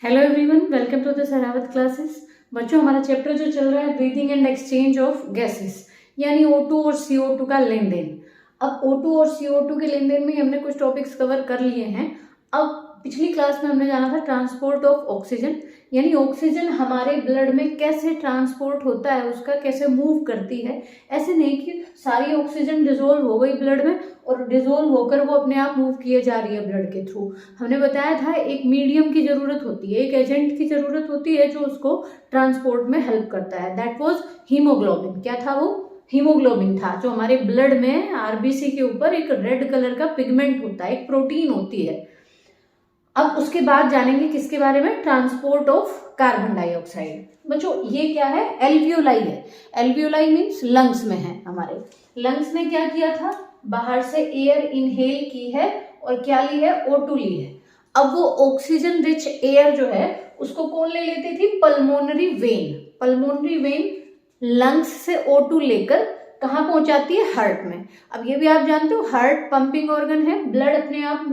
Hello everyone, welcome to the Sarawat classes. बच्चों, हमारा chapter जो चल रहा है breathing and exchange of gases, यानी O2 और CO2 का लेन देन। अब O2 और CO2 के लेन देन में हमने कुछ टॉपिक्स कवर कर लिए हैं। अब पिछली क्लास में हमने जाना था ट्रांसपोर्ट ऑफ ऑक्सीजन, यानी ऑक्सीजन हमारे ब्लड में कैसे ट्रांसपोर्ट होता है, उसका कैसे मूव करती है। ऐसे नहीं कि सारी ऑक्सीजन डिजोल्व हो गई ब्लड में और डिजोल्व होकर वो अपने आप मूव किए जा रही है ब्लड के थ्रू। हमने बताया था एक मीडियम की जरूरत होती है, एक एजेंट की जरूरत होती है जो उसको ट्रांसपोर्ट में हेल्प करता है। That was haemoglobin. क्या था वो? हीमोग्लोबिन था, जो हमारे ब्लड में आरबीसी के ऊपर एक रेड कलर का पिगमेंट होता है, एक प्रोटीन होती है। अब उसके बाद जानेंगे किसके बारे में? Transport of carbon dioxide. बच्चों, ये क्या है? एल्वियोलाई है। एल्वियोलाई मीन्स लंग्स में है। हमारे लंग्स ने क्या किया था? बाहर से एयर इनहेल की है और क्या ली है? O2 ली है। अब वो ऑक्सीजन रिच एयर जो है उसको कौन ले लेती थी? Pulmonary vein. Pulmonary vein lungs से O2 लेकर कहाँ पहुंचाती है? हार्ट में। अब ये भी आप जानते हो, हार्ट पंपिंग ऑर्गन है। ब्लड अपने आप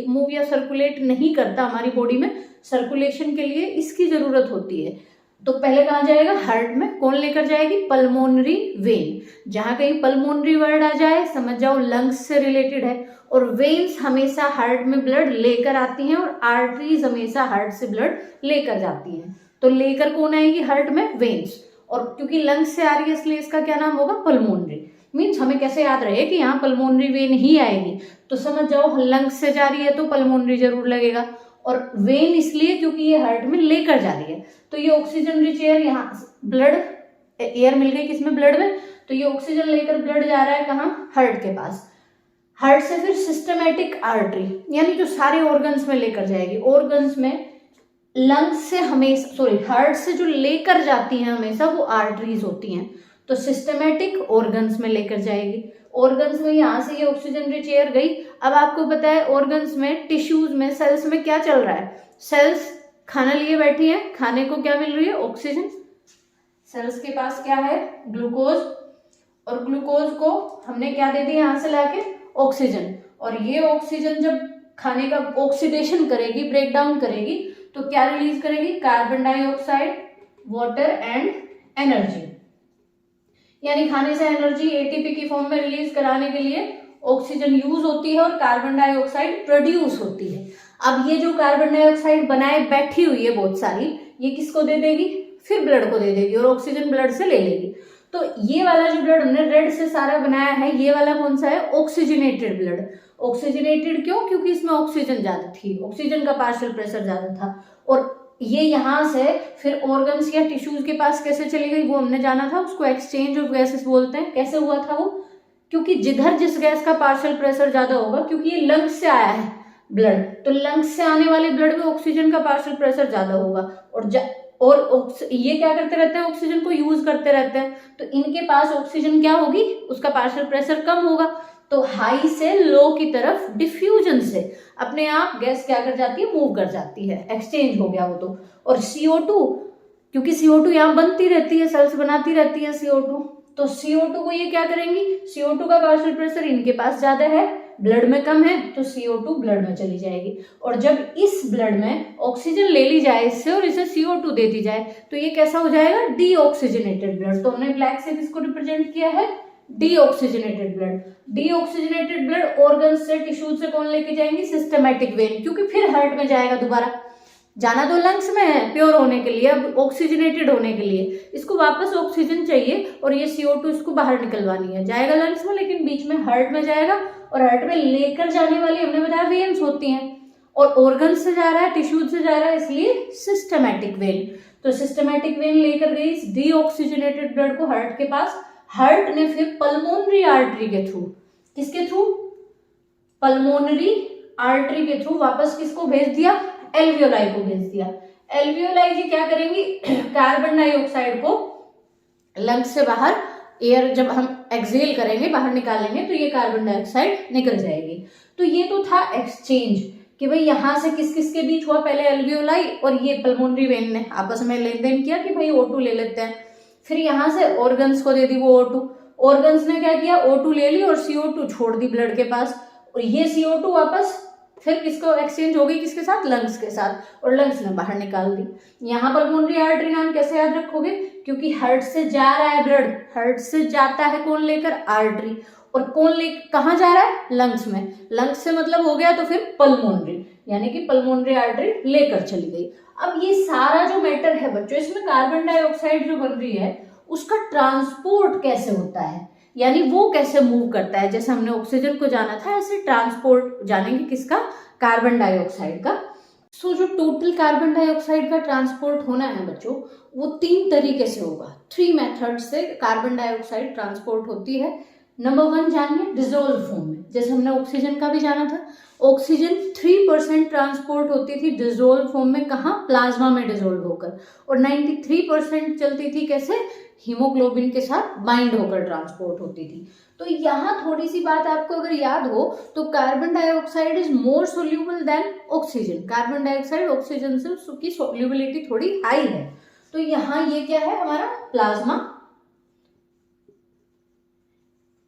मूव या सर्कुलेट नहीं करता हमारी बॉडी में। सर्कुलेशन के लिए इसकी जरूरत होती है। तो पहले कहाँ जाएगा? हार्ट में। कौन लेकर जाएगी? Pulmonary vein. जहां कहीं पल्मोनरी वर्ड आ जाए समझ जाओ लंग्स से रिलेटेड है। और वेन्स हमेशा हार्ट में ब्लड लेकर आती हैं और आर्टरीज हमेशा हार्ट से ब्लड लेकर जाती हैं। तो लेकर कौन आएगी? हार्ट में वेन्स। और क्योंकि लंग्स से आ रही है इसलिए इसका क्या नाम होगा? पल्मोनरी। मीन्स हमें कैसे याद रहे कि यहाँ पल्मोनरी वेन ही आएगी, तो समझ जाओ लंग्स से जा रही है तो पल्मोनरी जरूर लगेगा। और वेन इसलिए क्योंकि ये हार्ट में लेकर जा रही है। तो ये ऑक्सीजन रिच एयर, यहाँ ब्लड एयर मिल गई किसमें? ब्लड में। तो ये ऑक्सीजन लेकर ब्लड जा रहा है कहाँ? हार्ट के पास। हार्ट से फिर सिस्टमैटिक आर्टरी, यानी जो सारे ऑर्गन्स में लेकर जाएगी। ऑर्गन्स में लंग्स से हमेशा हार्ट से जो लेकर जाती हैं हमेशा वो आर्टरीज होती हैं। तो सिस्टमैटिक ऑर्गन्स में लेकर जाएगी। ऑर्गन्स में यहाँ से ये ऑक्सीजन रिच एयर गई। अब आपको पता है ऑर्गन्स में, टिश्यूज में, सेल्स में क्या चल रहा है? सेल्स खाना लिए बैठी है, खाने को क्या मिल रही है? ऑक्सीजन। सेल्स के पास क्या है? ग्लूकोज। और ग्लूकोज को हमने क्या दे दिया यहाँ से लाके? ऑक्सीजन। और ये ऑक्सीजन जब खाने का ऑक्सीडेशन करेगी, ब्रेक डाउन करेगी, तो क्या रिलीज करेगी? Carbon dioxide, water and energy. यानी खाने से एनर्जी एटीपी की फॉर्म में रिलीज कराने के लिए ऑक्सीजन यूज होती है और कार्बन डाइऑक्साइड प्रोड्यूस होती है। अब ये जो कार्बन डाइऑक्साइड बनाए बैठी हुई है बहुत सारी, ये किसको दे देगी? फिर ब्लड को दे देगी और ऑक्सीजन ब्लड से ले लेगी। तो ये वाला जो ब्लड हमने रेड से सारा बनाया है, ये वाला कौन सा है? Oxygenated blood. ऑक्सीजनेटेड क्यों? क्योंकि इसमें ऑक्सीजन ज्यादा थी, ऑक्सीजन का पार्शियल प्रेशर ज्यादा था। और ये यहां से फिर ऑर्गन्स या टिश्यूज के पास कैसे चली गई वो हमने जाना था। उसको एक्सचेंज ऑफ गैसेस बोलते हैं। कैसे हुआ था वो? क्योंकि जिधर जिस गैस का पार्शियल प्रेशर ज्यादा होगा, क्योंकि ये लंग्स से आया है ब्लड, तो लंग्स से आने वाले ब्लड में ऑक्सीजन का पार्शियल प्रेशर ज्यादा होगा। और ये क्या करते रहते हैं? ऑक्सीजन को यूज करते रहते हैं। तो इनके पास ऑक्सीजन क्या होगी? उसका पार्शियल प्रेशर कम होगा। तो हाई से लो की तरफ डिफ्यूजन से अपने आप गैस क्या कर जाती है? मूव कर जाती है। एक्सचेंज हो गया वो तो। और CO2, क्योंकि CO2 यहाँ बनती रहती है, सेल्स बनाती रहती है CO2, तो CO2 को ये क्या करेंगी? CO2 का पार्शियल प्रेशर इनके पास ज्यादा है, ब्लड में कम है, तो CO2 ब्लड में चली जाएगी। और जब इस ब्लड में ऑक्सीजन ले ली जाए इससे और इसे CO2 दे दी जाए, तो ये कैसा हो जाएगा? Deoxygenated blood. तो हमने ब्लैक से किसको रिप्रेजेंट किया है? Deoxygenated blood. Deoxygenated blood organs से, टिश्यूज से कौन लेके जाएंगी? सिस्टमैटिक वेन, क्योंकि फिर हार्ट में जाएगा दोबारा। जाना तो लंग्स में है प्योर होने के लिए, अब ऑक्सीजनेटेड होने के लिए इसको वापस ऑक्सीजन चाहिए और ये CO2 इसको बाहर निकलवानी है। जाएगा लंग्स में, लेकिन बीच में हार्ट में जाएगा। और हार्ट में लेकर जाने वाली हमने बताया वेन्स होती हैं। और ऑर्गन से जा रहा है, टिश्यूज से जा रहा है, इसलिए सिस्टमैटिक वेन। तो सिस्टमैटिक वेन लेकर गई इस डीऑक्सीजनेटेड ब्लड को हार्ट के पास। हार्ट ने फिर पल्मोनरी आर्टरी के थ्रू, किसके थ्रू? पल्मोनरी आर्टरी के थ्रू वापस किसको भेज दिया? एल्वियोलाई को भेज दिया। एल्वियोलाई जी क्या करेंगी? कार्बन डाइऑक्साइड को लंग्स से बाहर, एयर जब हम एक्सहेल करेंगे, बाहर निकालेंगे, तो ये कार्बन डाइऑक्साइड निकल जाएगी। तो ये तो था एक्सचेंज कि भाई यहां से किस किस के बीच हुआ? पहले एल्वियोलाई और ये पल्मोनरी वेन ने आपस में लेन देन किया कि भाई O2 ले लेते हैं। फिर यहां से ऑर्गन्स को दे दी वो O2। ऑर्गन्स ने क्या किया? O2 ले ली और CO2 छोड़ दी ब्लड के पास। और ये CO2 वापस फिर किसको एक्सचेंज होगी, किसके साथ, लंग्स के साथ, और लंग्स ने बाहर निकाल दी। यहाँ पल्मोनरी आर्टरी नाम कैसे याद रखोगे, क्योंकि हार्ट से जा रहा है ब्लड, हार्ट से जाता है कौन लेकर, आर्टरी, और कौन ले कहाँ जा रहा है, लंग्स में, लंग्स से मतलब हो गया तो फिर पल्मोनरी, यानी कि पल्मोनरी आर्टरी लेकर चली गई। अब ये सारा जो मैटर है बच्चों, इसमें कार्बन डाइऑक्साइड जो बन रही है उसका ट्रांसपोर्ट कैसे होता है, यानी वो कैसे मूव करता है। जैसे हमने ऑक्सीजन को जाना था, ऐसे ट्रांसपोर्ट जानेंगे किसका, कार्बन डाइऑक्साइड का। सो जो टोटल कार्बन डाइऑक्साइड का ट्रांसपोर्ट होना है बच्चों, वो 3 तरीके से होगा, 3 मेथड से कार्बन डाइऑक्साइड ट्रांसपोर्ट होती है। नंबर 1 जानिए, डिसॉल्व फॉर्म में, जैसे हमने ऑक्सीजन का भी जाना था, ऑक्सीजन 3% ट्रांसपोर्ट होती थी डिसॉल्व फॉर्म में, कहाँ, प्लाज्मा में डिसॉल्व होकर, और 93% चलती थी कैसे, हीमोग्लोबिन के साथ बाइंड होकर ट्रांसपोर्ट होती थी। तो यहाँ थोड़ी सी बात आपको अगर याद हो तो carbon dioxide is more soluble than oxygen, carbon dioxide oxygen से उसकी सोल्यूबिलिटी थोड़ी हाई है। तो यहाँ ये क्या है हमारा, प्लाज्मा,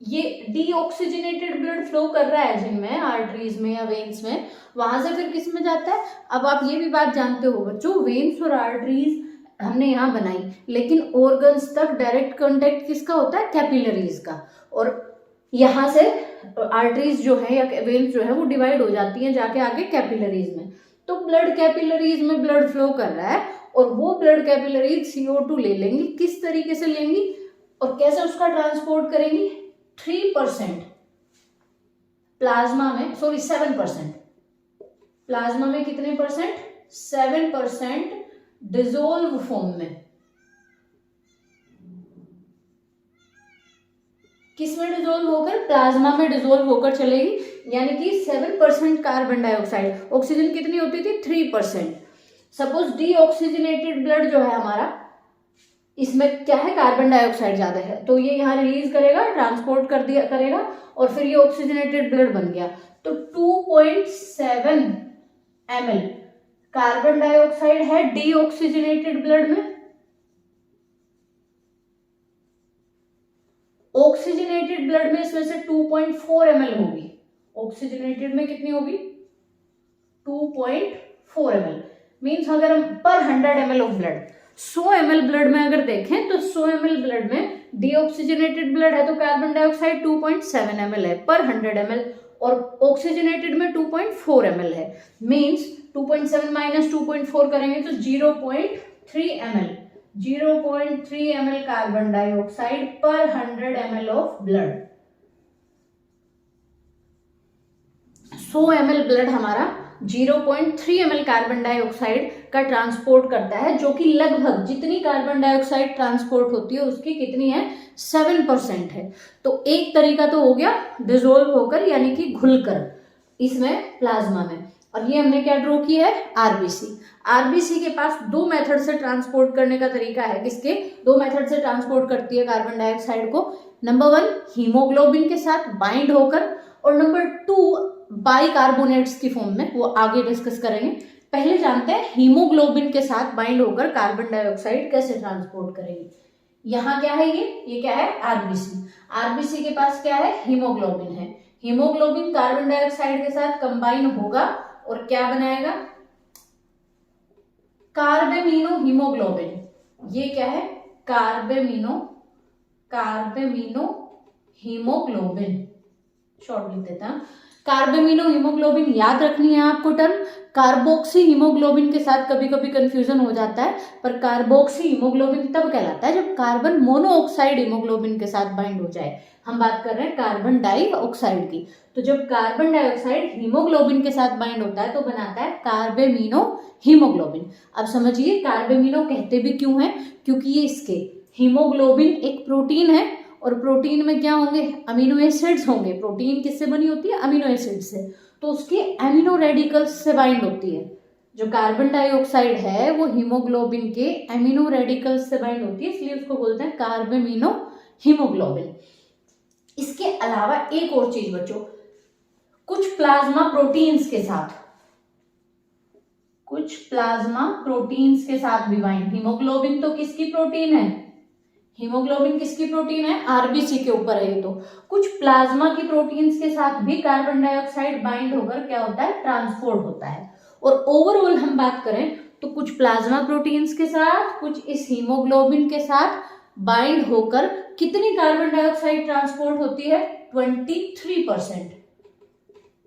ये डीऑक्सीजनेटेड ब्लड फ्लो कर रहा है जिनमें, आर्टरीज में या वेन्स में, वहां से फिर किस में जाता है। अब आप ये भी बात जानते हो बच्चों, वेन्स और आर्टरीज हमने यहाँ बनाई, लेकिन ऑर्गन्स तक डायरेक्ट कांटेक्ट किसका होता है, कैपिलरीज का, और यहाँ से आर्टरीज जो है या वेन्स जो है वो डिवाइड हो जाती हैं जाके आगे कैपिलरीज में। तो ब्लड कैपिलरीज में ब्लड फ्लो कर रहा है, और वो ब्लड कैपिलरीज CO2 ले लेंगी, किस तरीके से लेंगी और कैसे उसका ट्रांसपोर्ट करेंगी, 3% प्लाज्मा में, सॉरी 7%, प्लाज्मा में कितने परसेंट, 7% डिसॉल्व फॉर्म में, किसमें डिसॉल्व होकर, प्लाज्मा में डिसॉल्व होकर चलेगी, यानी कि 7% कार्बन डाइऑक्साइड, ऑक्सीजन कितनी होती थी, 3%। सपोज डीऑक्सीजनेटेड ब्लड जो है हमारा, इसमें क्या है, कार्बन डाइऑक्साइड ज्यादा है, तो ये यहाँ रिलीज करेगा, ट्रांसपोर्ट कर दिया करेगा, और फिर ये ऑक्सीजनेटेड ब्लड बन गया। तो 2.7 ml कार्बन डाइऑक्साइड है डीऑक्सीजनेटेड ब्लड में, ऑक्सीजनेटेड ब्लड में इसमें से 2.4 ml होगी, ऑक्सीजनेटेड में कितनी होगी, 2.4 ml, मीन्स अगर हम पर 100 ml of blood, 100 ml blood में अगर देखें तो 100 ml ब्लड में डीऑक्सीजनेटेड ब्लड है तो कार्बन डाइऑक्साइड 2.7 ml है पर 100 ml, और ऑक्सीजनेटेड में 2.4 ml है, मीन्स 2.7 माइनस 2.4 करेंगे तो 0.3 ml, 0.3 ml कार्बन डाइऑक्साइड पर 100 ml of blood. 100 ml blood हमारा 0.3 ml कार्बन डाइऑक्साइड का ट्रांसपोर्ट करता है, जो कि लगभग जितनी कार्बन डाइऑक्साइड ट्रांसपोर्ट होती है उसकी कितनी है, 7% है। तो एक तरीका तो हो गया डिसॉल्व होकर, यानी कि घुलकर इसमें प्लाज्मा में, और ये हमने क्या ड्रॉ की है, आरबीसी। आरबीसी के पास 2 मेथड से ट्रांसपोर्ट करने का तरीका है, किसके, 2 मेथड से ट्रांसपोर्ट करती है कार्बन डाइऑक्साइड को। नंबर 1 हीमोग्लोबिन के साथ बाइंड होकर, और नंबर 2 बाइकार्बोनेट्स की फॉर्म में, वो आगे डिस्कस करेंगे। पहले जानते हैं हीमोग्लोबिन के साथ बाइंड होकर कार्बन डाइऑक्साइड कैसे ट्रांसपोर्ट करेंगे। यहाँ क्या है, ये क्या है, आरबीसी। आरबीसी के पास क्या है, हीमोग्लोबिन है, हीमोग्लोबिन कार्बन डाइऑक्साइड के साथ कंबाइन होगा और क्या बनाएगा, कार्बेमिनो हीमोग्लोबिन। ये क्या है, कार्बेमिनो हीमोग्लोबिन, शॉर्ट लिख देता हूं, कार्बेमिनो हीमोग्लोबिन याद रखनी है आपको टर्म। कार्बोक्सी हीमोग्लोबिन के साथ कभी कभी कंफ्यूजन हो जाता है, पर कार्बोक्सी हीमोग्लोबिन तब कहलाता है जब कार्बन मोनोऑक्साइड हीमोग्लोबिन के साथ बाइंड हो जाए। हम बात कर रहे हैं कार्बन डाइऑक्साइड की, तो जब कार्बन डाइऑक्साइड हीमोग्लोबिन के साथ बाइंड होता है तो बनाता है कार्बेमिनो हीमोग्लोबिन। अब समझिए कार्बेमिनो कहते भी क्यों है, क्योंकि ये इसके हीमोग्लोबिन एक प्रोटीन है, और प्रोटीन में क्या होंगे, अमीनो एसिड्स होंगे। प्रोटीन किससे बनी होती है, अमीनो एसिड से, तो उसके एमिनो रेडिकल्स से बाइंड होती है। जो कार्बन डाइऑक्साइड है वो हीमोग्लोबिन के एमिनो रेडिकल्स से बाइंड होती है, इसलिए उसको बोलते हैं कार्बेमिनो हीमोग्लोबिन। इसके अलावा एक और चीज बच्चों, कुछ प्लाज्मा प्रोटीन्स के साथ भी बाइंड, हीमोग्लोबिन तो किसकी प्रोटीन है, हीमोग्लोबिन किसकी प्रोटीन है, आरबीसी के ऊपर है ये। तो कुछ प्लाज्मा की प्रोटीन्स के साथ भी कार्बन डाइऑक्साइड बाइंड होकर क्या होता है, ट्रांसपोर्ट होता है। और ओवरऑल हम बात करें तो कुछ प्लाज्मा प्रोटीन्स के साथ, कुछ इस हीमोग्लोबिन के साथ बाइंड होकर कितनी कार्बन डाइऑक्साइड ट्रांसपोर्ट होती है, 23%।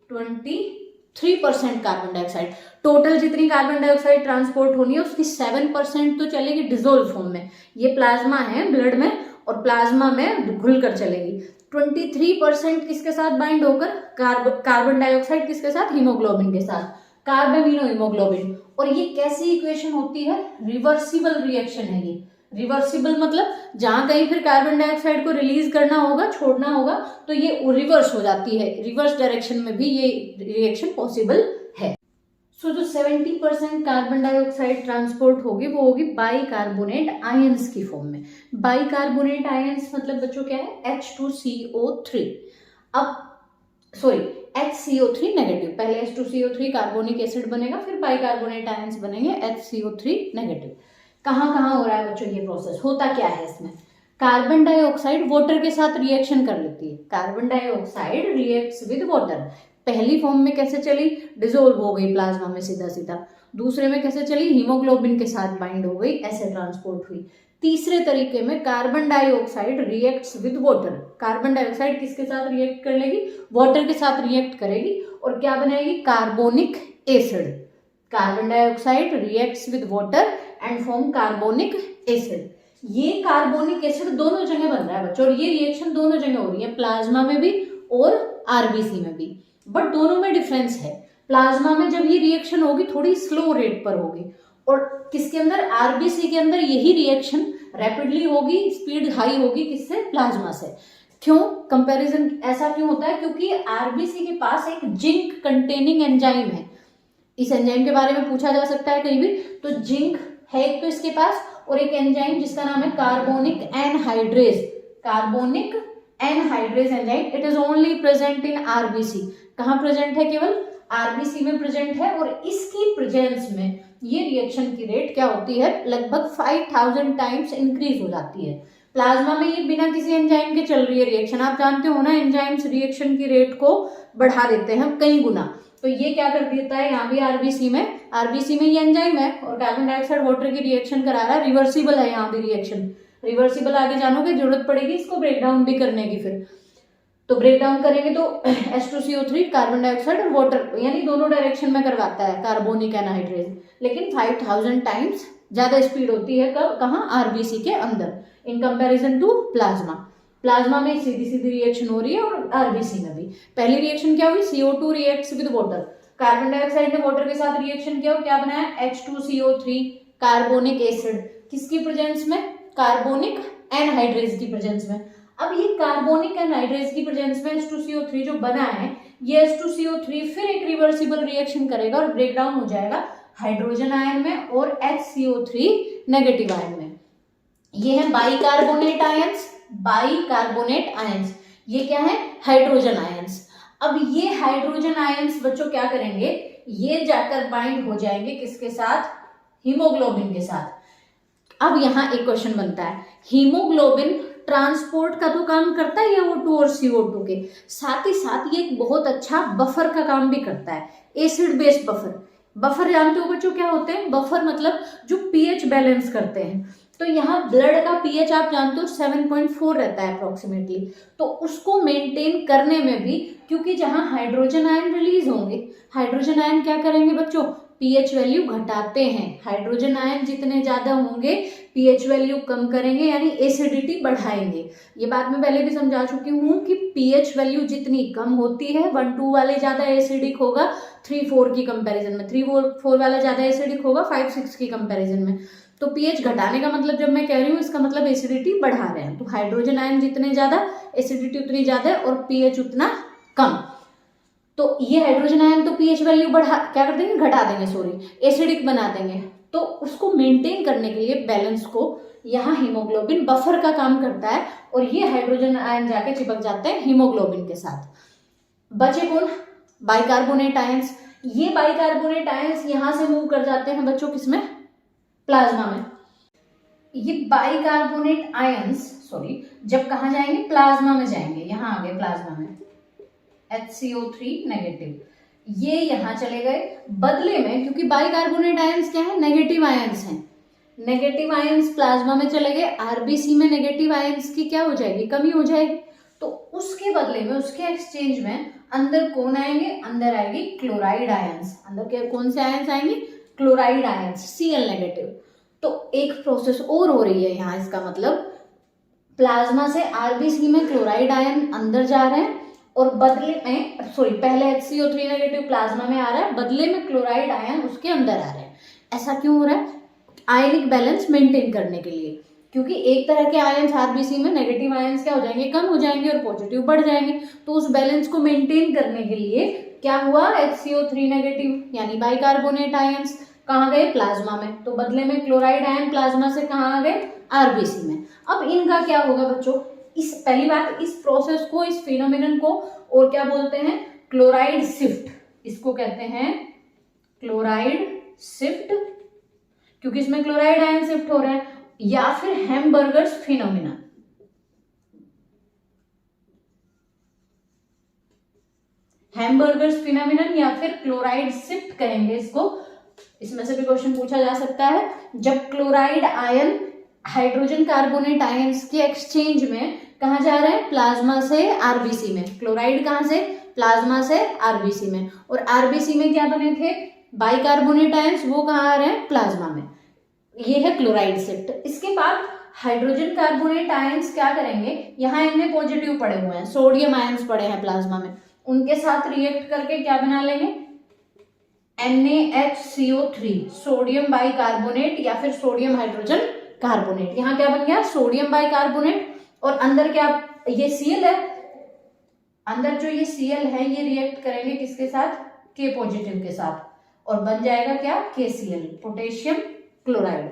23% कार्बन डाइऑक्साइड। टोटल जितनी कार्बन डाइऑक्साइड ट्रांसपोर्ट होनी है उसकी 7% तो चलेगी डिजोल्व फॉर्म में, ये प्लाज्मा है ब्लड में और प्लाज्मा में घुलकर चलेगी। 23% किसके साथ बाइंड होकर, कार्बन डाइऑक्साइड किसके साथ, हीमोग्लोबिन के साथ, कार्बामिनो हीमोग्लोबिन। और ये कैसी इक्वेशन होती है, रिवर्सिबल रिएक्शन है ये। रिवर्सिबल मतलब जहां कहीं फिर कार्बन डाइऑक्साइड को रिलीज करना होगा, छोड़ना होगा, तो ये रिवर्स हो जाती है, रिवर्स डायरेक्शन में भी ये रिएक्शन पॉसिबल है। सो जो 70% कार्बन डाइऑक्साइड ट्रांसपोर्ट होगी वो होगी बाइकार्बोनेट आयंस की फॉर्म में। बाइकार्बोनेट आयंस मतलब बच्चों क्या है, H2CO3। अब सॉरी HCO3 नेगेटिव, पहले H2CO3 कार्बोनिक एसिड बनेगा, फिर बाइकार्बोनेट आयंस बनेंगे HCO3 नेगेटिव। कहाँ कहाँ हो रहा है बच्चों ये प्रोसेस, होता क्या है इसमें, कार्बन डाइऑक्साइड वाटर के साथ रिएक्शन कर लेती है। Carbon dioxide reacts with water. पहली फॉर्म में कैसे चली, डिसोल्व हो गई प्लाज्मा में सीधा सीधा। दूसरे में कैसे चली, हीमोग्लोबिन के साथ बाइंड हो गई, ऐसे ट्रांसपोर्ट हुई। तीसरे तरीके में carbon dioxide reacts with water. Carbon dioxide किसके साथ रिएक्ट कर लेगी, वाटर के साथ रिएक्ट करेगी और क्या बनाएगी, carbonic acid. Carbon dioxide reacts with water and form carbonic acid. ये कार्बोनिक एसिड दोनों जगह बन रहा है बच्चों, और ये रिएक्शन दोनों जगह हो रही है, प्लाज्मा में भी और आरबीसी में भी। बट दोनों में डिफरेंस है, प्लाज्मा में जब ये रिएक्शन होगी थोड़ी स्लो रेट पर होगी, और किसके अंदर, आरबीसी के अंदर यही रिएक्शन रैपिडली होगी, स्पीड हाई होगी, किससे, प्लाज्मा से। क्यों कंपैरिजन ऐसा क्यों होता है, क्योंकि आरबीसी के पास एक जिंक कंटेनिंग एंजाइम है। इस एंजाइम के बारे में पूछा जा सकता है कहीं भी, तो जिंक है एक तो इसके पास, और एक एंजाइम जिसका नाम है carbonic anhydrase. Carbonic anhydrase enzyme, it is only present in RBC. कहाँ प्रेजेंट है, केवल आरबीसी में प्रेजेंट है, और इसकी प्रेजेंस में ये रिएक्शन की रेट क्या होती है, लगभग 5000 टाइम्स इंक्रीज हो जाती है। प्लाज्मा में ये बिना किसी एंजाइम के चल रही है रिएक्शन, आप जानते हो ना, एंजाइम्स रिएक्शन की रेट को बढ़ा देते हैं कई गुना। तो ये क्या कर देता है, यहाँ भी आरबीसी में ये एंजाइम है और कार्बन डाइऑक्साइड वाटर की रिएक्शन करा रहा है, रिवर्सिबल है यहाँ भी रिएक्शन। रिवर्सिबल आगे जानोगे, जरूरत पड़ेगी इसको ब्रेक डाउन भी करने की, फिर तो ब्रेक डाउन करेंगे तो H2CO3 कार्बन डाइऑक्साइड और वाटर यानी दोनों डायरेक्शन में करवाता है कार्बोनिक एनहाइड्रेज, लेकिन 5000 टाइम्स ज्यादा स्पीड होती है कब, कहाँ, आरबीसी के अंदर, in comparison to plasma. Plasma में सीधी सीधी रिएक्शन हो रही है और आरबीसी में भी। पहली रिएक्शन क्या हुई, CO2 reacts with water, carbon dioxide ने वाटर के साथ रिएक्शन किया और क्या बनाया, H2CO3 कार्बोनिक एसिड, किसकी प्रेजेंस में, कार्बोनिक एनहाइड्रेज की प्रेजेंस में। अब ये कार्बोनिक एनहाइड्रेज की प्रेजेंस में H2CO3 जो बना है, ये H2CO3 फिर एक रिवर्सिबल रिएक्शन करेगा और ब्रेक डाउन हो जाएगा हाइड्रोजन आयन में और HCO3 नेगेटिव आयन में। ये है बाइकार्बोनेट आयंस, बाइकार्बोनेट आयंस। ये क्या है, हाइड्रोजन आयंस। अब ये हाइड्रोजन आयंस बच्चों क्या करेंगे, ये जाकर बाइंड हो जाएंगे किसके साथ, हीमोग्लोबिन के साथ। अब यहाँ एक क्वेश्चन बनता है, हीमोग्लोबिन ट्रांसपोर्ट का तो काम करता है ये O2 और CO2 के साथ ही साथ ये एक बहुत अच्छा बफर का काम भी करता है, एसिड बेस्ड बफर। बफर जानते हो बच्चों क्या होते हैं, बफर मतलब जो पीएच बैलेंस करते हैं। तो यहाँ ब्लड का पीएच आप जानते हो 7.4 रहता है अप्रोक्सीमेटली, तो उसको मेंटेन करने में भी, क्योंकि जहाँ हाइड्रोजन आयन रिलीज होंगे, हाइड्रोजन आयन क्या करेंगे बच्चों, पीएच वैल्यू घटाते हैं। हाइड्रोजन आयन जितने ज्यादा होंगे पीएच वैल्यू कम करेंगे, यानी एसिडिटी बढ़ाएंगे। ये बात मैं पहले भी समझा चुकी हूँ कि पीएच वैल्यू जितनी कम होती है, 1-2 वाले ज्यादा एसिडिक होगा 3-4 की कंपैरिजन में, 3-4 वाला ज्यादा एसिडिक होगा 5-6 की कंपैरिजन में। तो पीएच घटाने का मतलब जब मैं कह रही हूँ, इसका मतलब एसिडिटी बढ़ा रहे हैं। तो हाइड्रोजन आयन जितने ज्यादा, एसिडिटी उतनी ज्यादा और पीएच उतना कम। तो ये हाइड्रोजन आयन तो पीएच वैल्यू बढ़ा क्या कर देंगे, घटा देंगे, सॉरी, एसिडिक बना देंगे। तो उसको मेंटेन करने के लिए बैलेंस को यहाँ हीमोग्लोबिन बफर का काम करता है, और ये हाइड्रोजन आयन जाके चिपक जाते हैं हीमोग्लोबिन के साथ। बचे कौन, बाइकार्बोनेट आयंस। ये बाइकार्बोनेट आयंस यहाँ से मूव कर जाते हैं बच्चों किसमें, प्लाज्मा में। ये बाइकार्बोनेट आयंस सॉरी जब कहाँ जाएंगे, प्लाज्मा में जाएंगे, यहाँ आ गए प्लाज्मा में, HCO3 नेगेटिव, ये यहाँ चले गए। बदले में क्योंकि बाइकार्बोनेट आयंस क्या है, नेगेटिव आयंस हैं, नेगेटिव आयंस प्लाज्मा में चले गए, आरबीसी में नेगेटिव आयंस की क्या हो जाएगी, कमी हो जाएगी। तो उसके बदले में, उसके एक्सचेंज में अंदर कौन आएंगे, अंदर आएगी क्लोराइड आयंस। अंदर क्या कौन से आयंस आएंगे, क्लोराइड आयंस, Cl नेगेटिव। तो एक प्रोसेस और हो रही है यहाँ, इसका मतलब प्लाज्मा से आरबीसी में क्लोराइड आयन अंदर जा रहे हैं और बदले में सॉरी पहले HCO3 नेगेटिव प्लाज्मा में आ रहा है, बदले में क्लोराइड आयन उसके अंदर आ रहे हैं। ऐसा क्यों हो रहा है, आयनिक बैलेंस मेंटेन करने के लिए, क्योंकि एक तरह के आयंस आरबीसी में नेगेटिव आयंस क्या हो जाएंगे, कम हो जाएंगे और पॉजिटिव बढ़ जाएंगे। तो उस बैलेंस को मेंटेन करने के लिए क्या हुआ, HCO3 नेगेटिव यानी बाइकार्बोनेट आयंस कहाँ गए, प्लाज्मा में, तो बदले में क्लोराइड आयन प्लाज्मा से कहाँ आ गए, आरबीसी में। अब इनका क्या होगा बच्चों, इस पहली बात, इस प्रोसेस को, इस फिनोमिनन को और क्या बोलते हैं, क्लोराइड शिफ्ट, इसको कहते हैं क्लोराइड शिफ्ट, क्योंकि इसमें क्लोराइड आयन शिफ्ट हो रहे हैं, या फिर हैमबर्गर्स फिनोमिना। हैमबर्गर्स फिनोमिनन या फिर क्लोराइड शिफ्ट कहेंगे इसको। इसमें से भी क्वेश्चन पूछा जा सकता है, जब chloride ion hydrogen carbonate ions के एक्सचेंज में कहा जा रहा है, प्लाज्मा से आरबीसी में, क्लोराइड कहां से, प्लाज्मा से आरबीसी में, और आरबीसी में क्या बने थे, बाइकार्बोनेट आयंस, वो कहाँ आ रहे हैं, प्लाज्मा में। ये है क्लोराइड शिफ्ट। इसके बाद हाइड्रोजन कार्बोनेट आयंस क्या करेंगे, यहाँ इनमें पॉजिटिव पड़े हुए हैं, सोडियम आयंस पड़े हैं प्लाज्मा में, उनके साथ रिएक्ट करके क्या बना लेंगे, NaHCO3, सोडियम बाइकार्बोनेट या फिर सोडियम हाइड्रोजन कार्बोनेट। यहाँ क्या बन गया, सोडियम बाइकार्बोनेट, और अंदर क्या, ये Cl है, अंदर जो ये Cl है ये रिएक्ट करेंगे किसके साथ, K पॉजिटिव के साथ, और बन जाएगा क्या, KCl, पोटेशियम क्लोराइड।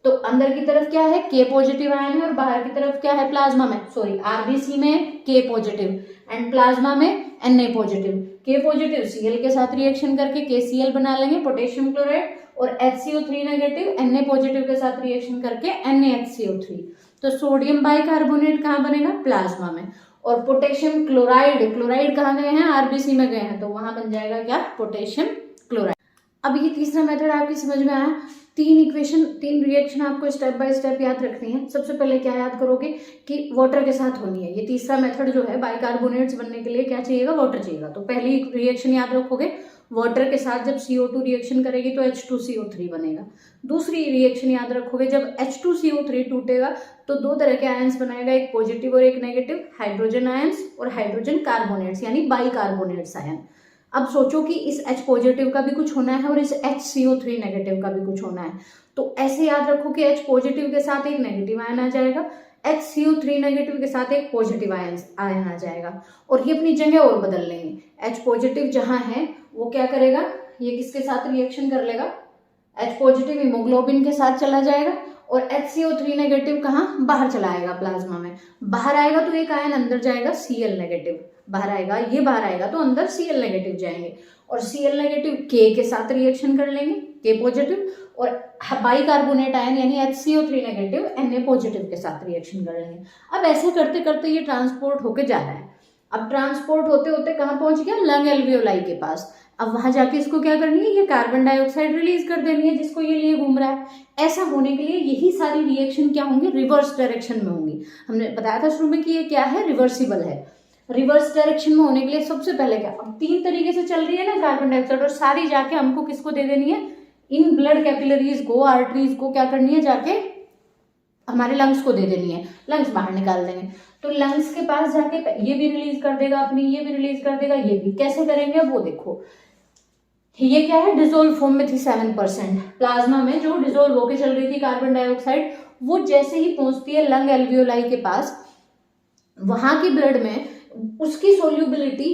तो अंदर की तरफ क्या है, K पॉजिटिव आयन है, और बाहर की तरफ क्या है, प्लाज्मा में सॉरी आरबीसी में K पॉजिटिव एंड प्लाज्मा में Na positive. K positive Cl के साथ रिएक्शन करके KCl बना लेंगे, पोटेशियम क्लोराइड, और HCO3 नेगेटिव Na पॉजिटिव के साथ रिएक्शन करके NaHCO3। तो सोडियम बाइकार्बोनेट कहाँ बनेगा, प्लाज्मा में, और पोटेशियम क्लोराइड, क्लोराइड कहाँ गए हैं, आरबीसी में गए हैं, तो वहां बन जाएगा क्या, पोटेशियम क्लोराइड। अब ये तीसरा मेथड आपकी समझ में आया। तीन इक्वेशन, तीन रिएक्शन आपको स्टेप बाय स्टेप याद रखनी है। सबसे पहले क्या याद करोगे कि वाटर के साथ होनी है। ये तीसरा मेथड जो है, बाइकार्बोनेट्स बनने के लिए क्या चाहिएगा, वाटर चाहिएगा। तो पहली रिएक्शन याद रखोगे, वाटर के साथ जब CO2 रिएक्शन करेगी तो H2CO3 बनेगा। दूसरी रिएक्शन याद रखोगे, जब H2CO3 टूटेगा तो दो तरह के आयंस बनाएगा, एक पॉजिटिव और एक नेगेटिव, हाइड्रोजन आयंस और हाइड्रोजन कार्बोनेट्स यानी बाइकार्बोनेट्स आयन। अब सोचो कि इस H पॉजिटिव का भी कुछ होना है और इस HCO3 नेगेटिव का भी कुछ होना है। तो ऐसे याद रखो कि H पॉजिटिव के साथ एक नेगेटिव आयन आ जाएगा, HCO3 नेगेटिव के साथ एक पॉजिटिव आयन आ जाएगा, और ये अपनी जगह और बदल लेंगे। H पॉजिटिव जहां है वो क्या करेगा, ये किसके साथ रिएक्शन कर लेगा, H पॉजिटिव हीमोग्लोबिन के साथ चला जाएगा, और HCO3 नेगेटिव कहाँ, बाहर चला आएगा प्लाज्मा में। बाहर आएगा तो एक आयन अंदर जाएगा, Cl नेगेटिव बाहर आएगा, ये बाहर आएगा तो अंदर Cl नेगेटिव जाएंगे, और Cl नेगेटिव K के साथ रिएक्शन कर लेंगे, K पॉजिटिव, और बाइकार्बोनेट आयन यानी HCO3 नेगेटिव Na पॉजिटिव के साथ रिएक्शन कर लेंगे। अब ऐसे करते करते ये ट्रांसपोर्ट होके जा रहा है। अब ट्रांसपोर्ट होते होते कहाँ पहुंच गया, लंग एल्वियोलाई के पास। अब वहां जाके इसको क्या करनी है, ये कार्बन डाइऑक्साइड रिलीज कर देनी है जिसको ये लिए घूम रहा है। ऐसा होने के लिए यही सारी रिएक्शन क्या होंगी, रिवर्स डायरेक्शन में होंगी। हमने बताया था शुरू में कि ये क्या है, रिवर्सिबल है। रिवर्स डायरेक्शन में होने के लिए सबसे पहले क्या, अब तीन तरीके से चल रही है ना कार्बन डाइऑक्साइड, और सारी जाके हमको किसको दे देनी है, इन ब्लड कैपिलरीज को, आर्टरीज को क्या करनी है, जाके हमारे लंग्स को दे देनी है, लंग्स बाहर निकाल देंगे। तो लंग्स के पास जाके ये भी रिलीज कर देगा अपनी, ये भी रिलीज कर देगा, ये भी। कैसे करेंगे वो देखो, ये क्या है, डिसोल्व फॉर्म में थी 7%। प्लाज्मा में जो डिसोल्व होके चल रही थी कार्बन डाइऑक्साइड, वो जैसे ही पहुंचती है लंग एल्वियोलाई के पास, वहां की ब्लड में उसकी सोल्यूबिलिटी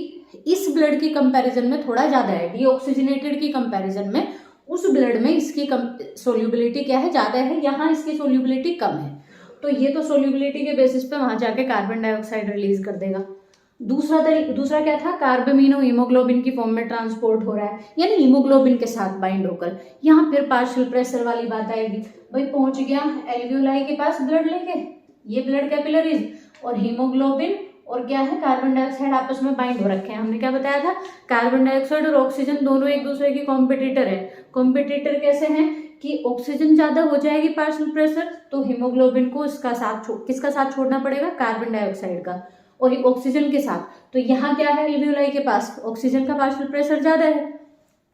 इस ब्लड की कंपैरिजन में थोड़ा ज्यादा है, डीऑक्सीजनेटेड की कंपैरिजन में उस ब्लड में इसकी सोल्यूबिलिटी क्या है, ज्यादा है, यहाँ इसकी सोल्यूबिलिटी कम है। तो ये तो सोल्यूबिलिटी के बेसिस पे वहां जाके कार्बन डाइऑक्साइड रिलीज कर देगा। दूसरा क्या था, कार्बामीनो हीमोग्लोबिन की फॉर्म में ट्रांसपोर्ट हो रहा है, यानी हीमोग्लोबिन के साथ बाइंड होकर। यहाँ फिर पार्शियल प्रेशर वाली बात आएगी, भाई पहुंच गया एल्वियोलाई के पास ब्लड लेके, ये ब्लड कैपिलरीज और हीमोग्लोबिन और क्या है कार्बन डाइऑक्साइड आपस में बाइंड हो रखे हैं। हमने क्या बताया था, कार्बन डाइऑक्साइड और ऑक्सीजन दोनों एक दूसरे की कॉम्पिटिटर है। कॉम्पिटिटर कैसे हैं कि ऑक्सीजन ज्यादा हो जाएगी पार्शियल प्रेशर तो हीमोग्लोबिन को किसका साथ छोड़ना पड़ेगा, कार्बन डाइऑक्साइड का, और ऑक्सीजन के साथ। तो यहाँ क्या है एल्वियोलाई के पास ऑक्सीजन का पार्शियल प्रेशर ज्यादा है,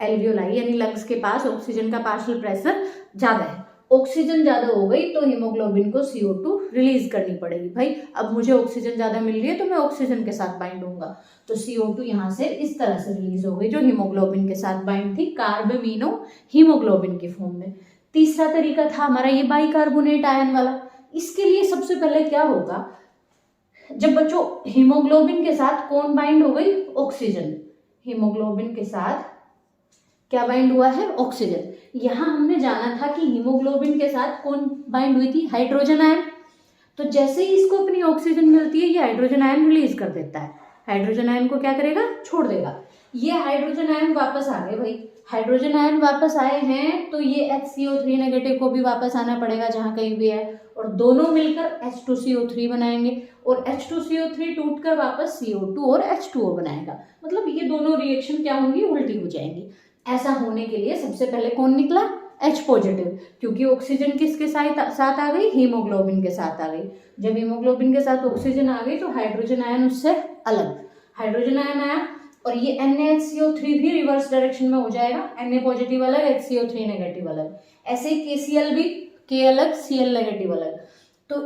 एल्वियोलाई यानी लंग्स के पास ऑक्सीजन का पार्शियल प्रेशर ज्यादा है। ऑक्सीजन ज्यादा हो गई तो हीमोग्लोबिन को CO2 रिलीज करनी पड़ेगी। भाई अब मुझे ऑक्सीजन ज्यादा मिल रही है तो मैं ऑक्सीजन के साथ बाइंड होऊंगा, तो CO2 यहाँ से इस तरह से रिलीज हो गई जो हीमोग्लोबिन के साथ बाइंड थी कार्बामीनो हीमोग्लोबिन की फॉर्म में। तीसरा तरीका था हमारा ये बाइकार्बोनेट आयन वाला। इसके लिए सबसे पहले क्या होगा, जब बच्चों हीमोग्लोबिन के साथ कौन बाइंड हो गई, ऑक्सीजन, हीमोग्लोबिन के साथ क्या बाइंड हुआ है, ऑक्सीजन। यहां हमने जाना था कि हीमोग्लोबिन के साथ कौन बाइंड हुई थी, हाइड्रोजन आयन। तो जैसे ही इसको अपनी ऑक्सीजन मिलती है ये हाइड्रोजन आयन रिलीज कर देता है, हाइड्रोजन आयन को क्या करेगा, छोड़ देगा। ये हाइड्रोजन आयन वापस आ गए, भाई हाइड्रोजन आयन वापस आए हैं तो ये HCO3 नेगेटिव को भी वापस आना पड़ेगा जहां कहीं भी है, और दोनों मिलकर H2CO3 बनाएंगे, और H2CO3 टूटकर वापस CO2 और H2O बनाएगा। मतलब ये दोनों रिएक्शन क्या होंगी, उल्टी हो जाएंगी। ऐसा होने के लिए सबसे पहले कौन निकला, H पॉजिटिव, क्योंकि ऑक्सीजन किसके साथ आ गई, हीमोग्लोबिन के साथ आ गई। जब हीमोग्लोबिन के साथ ऑक्सीजन आ गई तो हाइड्रोजन आयन उससे अलग, हाइड्रोजन आयन आया और ये NaHCO3 भी रिवर्स डायरेक्शन में हो जाएगा, Na पॉजिटिव अलग, HCO3 नेगेटिव अलग। ऐसे ही KCl भी, K अलग Cl नेगेटिव अलग। तो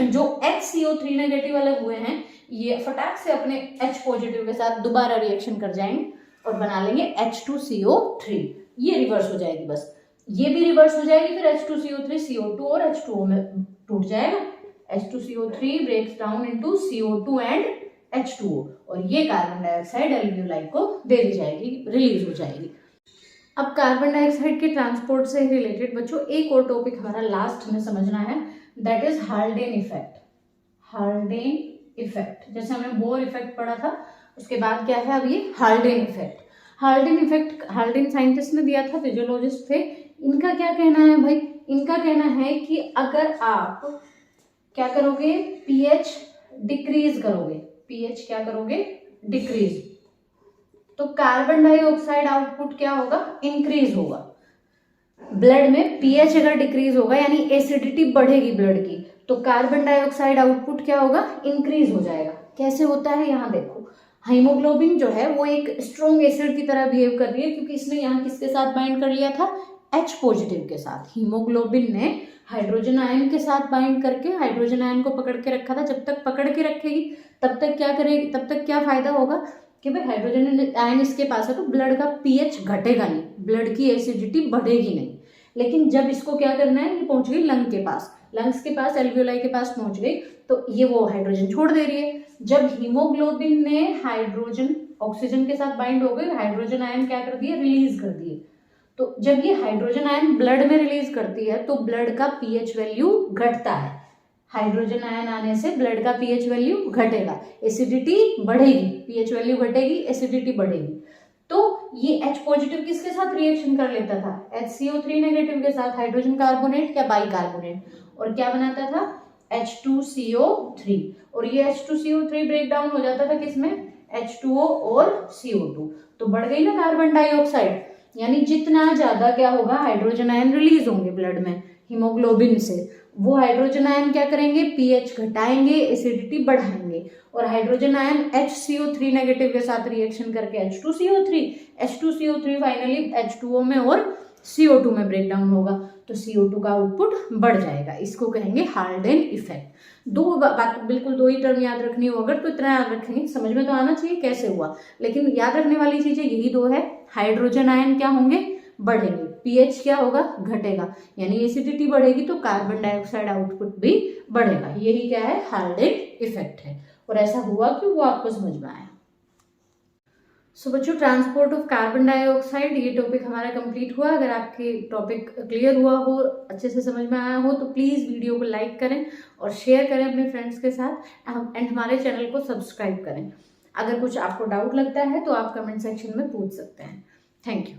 जो HCO3 नेगेटिव अलग हुए हैं ये फटाक से अपने H पॉजिटिव के साथ दोबारा रिएक्शन कर जाएंगे और बना लेंगे H2CO3, ये रिवर्स हो जाएगी, बस ये भी रिवर्स हो जाएगी, फिर H2CO3 CO2 और H2O में टूट जाएगा। H2CO3 breaks down into CO2 and H2O और ये कार्बन डाइऑक्साइड एल्वियोलाई को दे दी जाएगी, रिलीज हो जाएगी। अब कार्बन डाइऑक्साइड के ट्रांसपोर्ट से रिलेटेड बच्चों एक और टॉपिक हमारा लास्ट में समझना है, that is Haldane effect. Haldane effect, जैसे हमने बोर इफेक्ट पढ़ा था उसके बाद क्या है अब ये Haldane effect. Haldane effect Haldane scientist ने दिया था, फिजियोलॉजिस्ट थे। इनका क्या कहना है भाई, इनका कहना है कि अगर आप क्या करोगे, pH डिक्रीज करोगे, pH क्या करोगे, डिक्रीज, तो कार्बन डाइऑक्साइड आउटपुट क्या होगा, इंक्रीज होगा। ब्लड में pH अगर डिक्रीज होगा यानी एसिडिटी बढ़ेगी ब्लड की, तो कार्बन डाइऑक्साइड आउटपुट क्या होगा, इंक्रीज हो जाएगा। कैसे होता है यहाँ देखो, हीमोग्लोबिन जो है वो एक स्ट्रॉन्ग एसिड की तरह बिहेव कर रही है क्योंकि इसने यहाँ किसके साथ बाइंड कर लिया था, H पॉजिटिव के साथ। हीमोग्लोबिन ने हाइड्रोजन आयन के साथ बाइंड करके हाइड्रोजन आयन को पकड़ के रखा था। जब तक पकड़ के रखेगी तब तक क्या करेगी, तब तक क्या फायदा होगा कि भाई हाइड्रोजन आयन इसके पास है तो ब्लड का pH घटेगा नहीं, ब्लड की एसिडिटी बढ़ेगी नहीं। लेकिन जब इसको क्या करना है, ये पहुंच गई लंग के पास, लंग्स के पास एल्वियोलाई के पास पहुंच गई तो ये वो हाइड्रोजन छोड़ दे रही है। जब हीमोग्लोबिन ने हाइड्रोजन ऑक्सीजन के साथ बाइंड हो गई, हाइड्रोजन आयन क्या कर दिए, रिलीज कर दिए। तो जब ये हाइड्रोजन आयन ब्लड में रिलीज करती है तो ब्लड का pH वैल्यू घटता है। हाइड्रोजन आयन आने से ब्लड का pH वैल्यू घटेगा, एसिडिटी बढ़ेगी, pH वैल्यू घटेगी, एसिडिटी बढ़ेगी। तो ये H पॉजिटिव किसके साथ रिएक्शन कर लेता था, HCO3 नेगेटिव के साथ, हाइड्रोजन कार्बोनेट या बाइकार्बोनेट, और क्या बनाता था, H2CO3, और ये H2CO3 ब्रेक डाउन हो जाता था किसमें, H2O और CO2। तो बढ़ गई ना कार्बन डाइऑक्साइड, यानी जितना ज्यादा क्या होगा, हाइड्रोजन आयन रिलीज होंगे ब्लड में हीमोग्लोबिन से, वो हाइड्रोजन आयन क्या करेंगे, pH घटाएंगे, एसिडिटी बढ़ाएंगे, और हाइड्रोजन आयन HCO3 नेगेटिव के साथ रिएक्शन करके H2CO3 फाइनली H2O में और CO2 में ब्रेक डाउन होगा तो CO2 का आउटपुट बढ़ जाएगा। इसको कहेंगे हाल्डेन इफेक्ट। दो बात, बिल्कुल दो ही टर्म याद रखनी हो अगर तो इतना याद रखेंगे, समझ में तो आना चाहिए कैसे हुआ, लेकिन याद रखने वाली चीजें यही दो है। हाइड्रोजन आयन क्या होंगे, बढ़ेंगे, pH क्या होगा, घटेगा, यानी एसिडिटी बढ़ेगी तो कार्बन डाइऑक्साइड आउटपुट भी बढ़ेगा। यही क्या है, हाल्डेन इफेक्ट है। और ऐसा हुआ कि वो आपको समझ में आया। सो बच्चों, ट्रांसपोर्ट ऑफ कार्बन डाइऑक्साइड, ये टॉपिक हमारा कंप्लीट हुआ। अगर आपके टॉपिक क्लियर हुआ हो, अच्छे से समझ में आया हो, तो प्लीज़ वीडियो को लाइक करें और शेयर करें अपने फ्रेंड्स के साथ एंड हमारे चैनल को सब्सक्राइब करें। अगर कुछ आपको डाउट लगता है तो आप कमेंट सेक्शन में पूछ सकते हैं। Thank you.